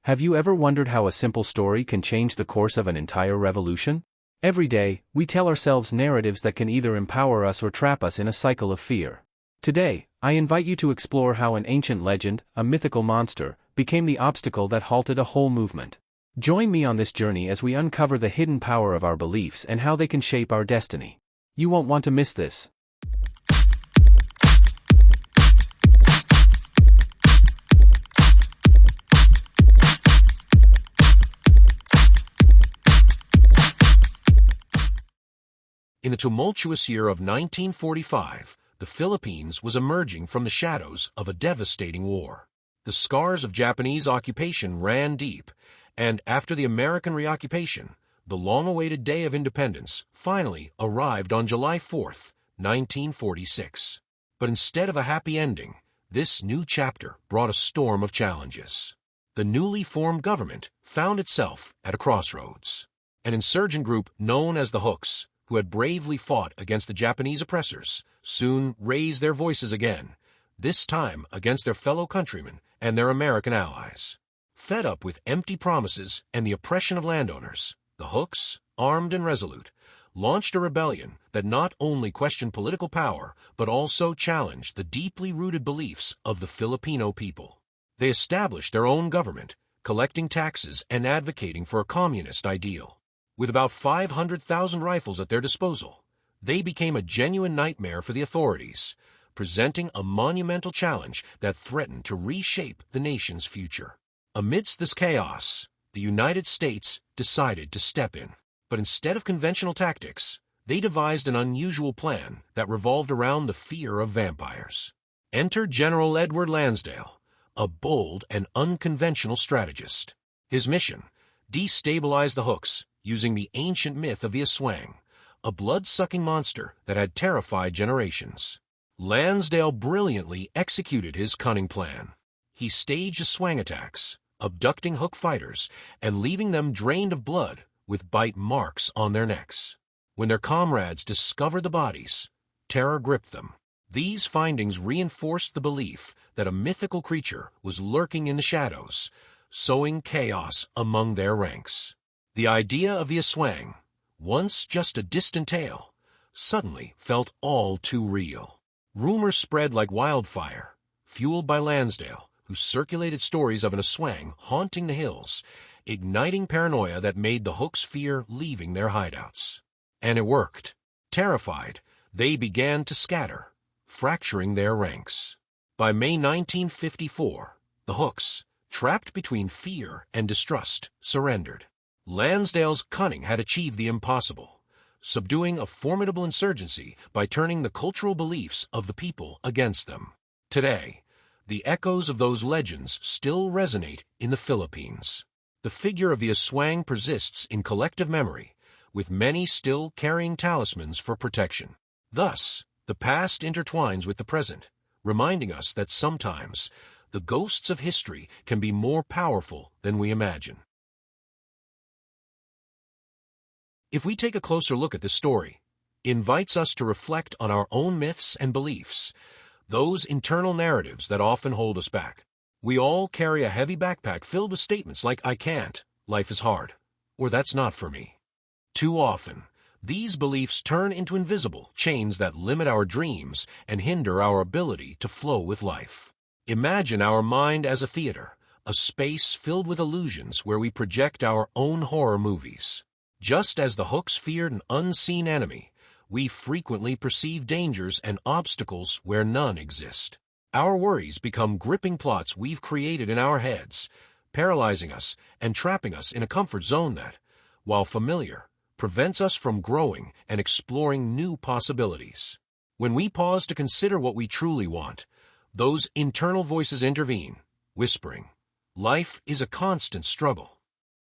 Have you ever wondered how a simple story can change the course of an entire revolution? Every day, we tell ourselves narratives that can either empower us or trap us in a cycle of fear. Today, I invite you to explore how an ancient legend, a mythical monster, became the obstacle that halted a whole movement. Join me on this journey as we uncover the hidden power of our beliefs and how they can shape our destiny. You won't want to miss this. In the tumultuous year of 1945, the Philippines was emerging from the shadows of a devastating war. The scars of Japanese occupation ran deep, and after the American reoccupation, the long-awaited day of independence finally arrived on July 4, 1946. But instead of a happy ending, this new chapter brought a storm of challenges. The newly formed government found itself at a crossroads. An insurgent group known as the Hooks, who had bravely fought against the Japanese oppressors, soon raised their voices again, this time against their fellow countrymen and their American allies. Fed up with empty promises and the oppression of landowners, the Hooks, armed and resolute, launched a rebellion that not only questioned political power but also challenged the deeply rooted beliefs of the Filipino people. They established their own government, collecting taxes and advocating for a communist ideal. With about 500,000 rifles at their disposal, they became a genuine nightmare for the authorities, presenting a monumental challenge that threatened to reshape the nation's future. Amidst this chaos, the United States decided to step in. But instead of conventional tactics, they devised an unusual plan that revolved around the fear of vampires. Enter General Edward Lansdale, a bold and unconventional strategist. His mission: destabilize the Hooks using the ancient myth of the Aswang, a blood-sucking monster that had terrified generations. Lansdale brilliantly executed his cunning plan. He staged Aswang attacks, abducting Hook fighters and leaving them drained of blood with bite marks on their necks. When their comrades discovered the bodies, terror gripped them. These findings reinforced the belief that a mythical creature was lurking in the shadows, sowing chaos among their ranks. The idea of the Aswang, once just a distant tale, suddenly felt all too real. Rumors spread like wildfire, fueled by Lansdale, who circulated stories of an Aswang haunting the hills, igniting paranoia that made the Hooks fear leaving their hideouts. And it worked. Terrified, they began to scatter, fracturing their ranks. By May 1954, the Hooks, trapped between fear and distrust, surrendered. Lansdale's cunning had achieved the impossible, subduing a formidable insurgency by turning the cultural beliefs of the people against them. Today, the echoes of those legends still resonate in the Philippines. The figure of the Aswang persists in collective memory, with many still carrying talismans for protection. Thus, the past intertwines with the present, reminding us that sometimes the ghosts of history can be more powerful than we imagine. If we take a closer look at this story, it invites us to reflect on our own myths and beliefs, those internal narratives that often hold us back. We all carry a heavy backpack filled with statements like "I can't," "life is hard," or "that's not for me." Too often, these beliefs turn into invisible chains that limit our dreams and hinder our ability to flow with life. Imagine our mind as a theater, a space filled with illusions where we project our own horror movies. Just as the Hooks feared an unseen enemy, we frequently perceive dangers and obstacles where none exist. Our worries become gripping plots we've created in our heads, paralyzing us and trapping us in a comfort zone that, while familiar, prevents us from growing and exploring new possibilities. When we pause to consider what we truly want, those internal voices intervene, whispering, "Life is a constant struggle.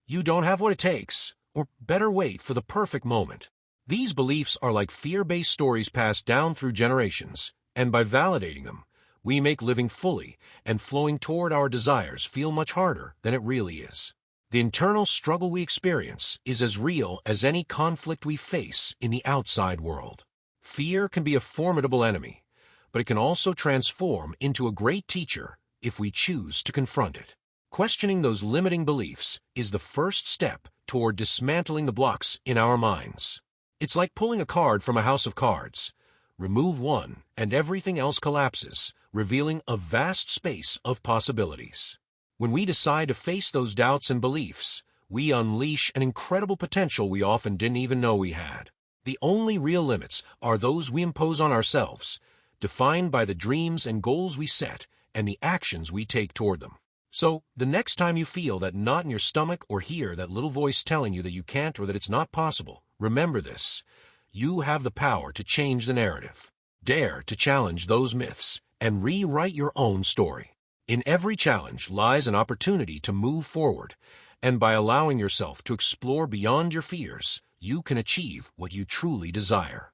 You don't have what it takes," or "better wait for the perfect moment." These beliefs are like fear-based stories passed down through generations, and by validating them, we make living fully and flowing toward our desires feel much harder than it really is. The internal struggle we experience is as real as any conflict we face in the outside world. Fear can be a formidable enemy, but it can also transform into a great teacher if we choose to confront it. Questioning those limiting beliefs is the first step toward dismantling the blocks in our minds. It's like pulling a card from a house of cards. Remove one, and everything else collapses, revealing a vast space of possibilities. When we decide to face those doubts and beliefs, we unleash an incredible potential we often didn't even know we had. The only real limits are those we impose on ourselves, defined by the dreams and goals we set and the actions we take toward them. So, the next time you feel that knot in your stomach or hear that little voice telling you that you can't or that it's not possible, remember this: you have the power to change the narrative. Dare to challenge those myths and rewrite your own story. In every challenge lies an opportunity to move forward, and by allowing yourself to explore beyond your fears, you can achieve what you truly desire.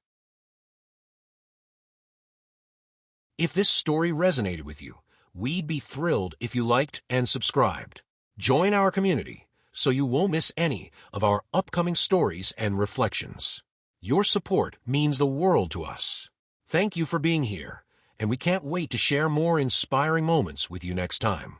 If this story resonated with you, we'd be thrilled if you liked and subscribed. Join our community so you won't miss any of our upcoming stories and reflections. Your support means the world to us. Thank you for being here, and we can't wait to share more inspiring moments with you next time.